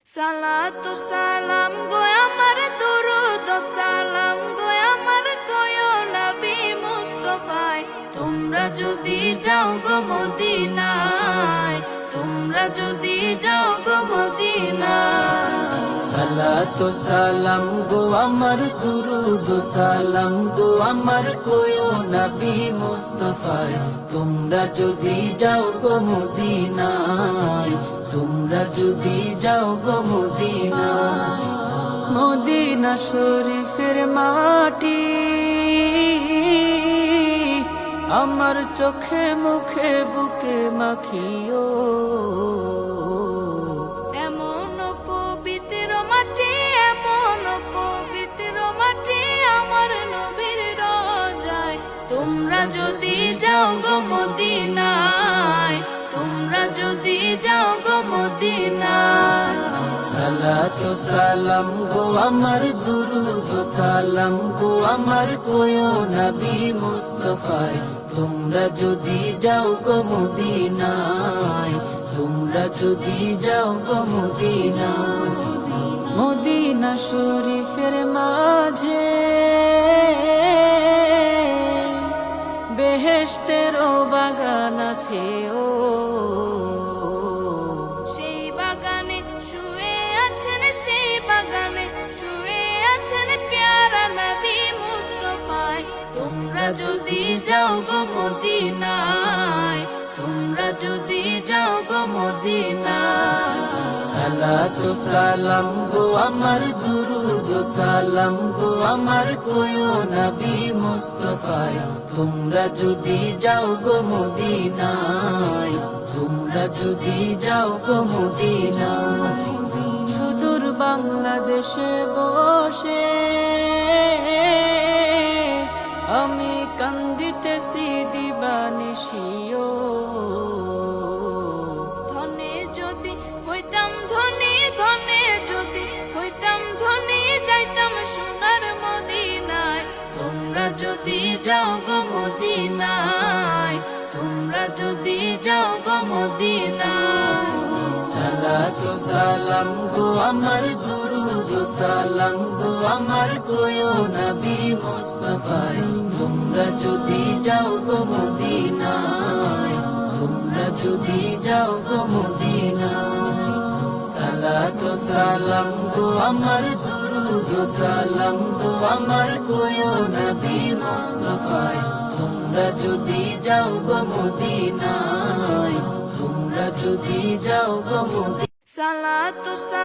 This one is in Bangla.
সালাতু সালাম গো আমার দুরুদ সালাম গো আমার কয়ো নবী মুস্তাফায় তোমরা যদি যাও গো মদিনায় তোমরা যদি যাও গো মদিনায় সালাতু সালাম গো আমার দুরুদ সালাম গো আমার কয়ো নবী মুস্তাফায় তোমরা যদি যাও গো মদিনায় তোমরা যদি যাও গো মদিনায় মদিনা শরীফের মাটি আমার চোখে মুখে বুকে মাখিও এমন পবিত্র মাটি এমন পবিত্র মাটি আমার নবীর রোজায় তোমরা যদি যাও গো মদিনায় তোমরা যদি যাও গো মদিনায় সালাতু সালাম গো আমার দুরুদ সালাম গো আমার কয়ো নবী মুস্তাফায় তোমরা যদি যাও গো মদিনায় তোমরা যদি যাও গো মদিনায় মদিনা শরীফের মাঝে বেহেশতেরও বাগান আছে ও সেই বাগানে শুয়ে আছেন সেই বাগানে শুয়ে আছেন প্যারা নবী মুস্তাফায় তোমরা যদি যাও গো মদিনায় তোমরা যদি যাও গো মদিনায় সালাতু সালাম গো আমার দুরুদ সালাম গো আমার কয়ো নবী মুস্তাফায় তোমরা যদি যাও গো মদিনায় তোমরা যদি যাও গো মদিনায় সুদূর বাংলাদেশে বসে আমি কান্দিতেছি দিবানিশিও ধনে যদি হইতাম ধনী ধনে যদি হইতাম ধনী যাইতাম সোনার মদিনায় তোমরা যদি যাও গো মদিনায় তোমরা যদি যাও গো মদিনায় সালাতু সালাম গো আমার দুরুদ সালাম গো আমার কয়ো নবী মুস্তাফায় তোমরা যদি যাও গো মদিনায় তোমরা যদি যাও গো মদিনায় সালাতু সালাম গো আমার দুরুদ সালাম গো আমার কয়ো নবী মুস্তাফায় তোমরা যদি যাও গো মদিনায় তোমরা যদি যাও গো মদিনায় সালাতু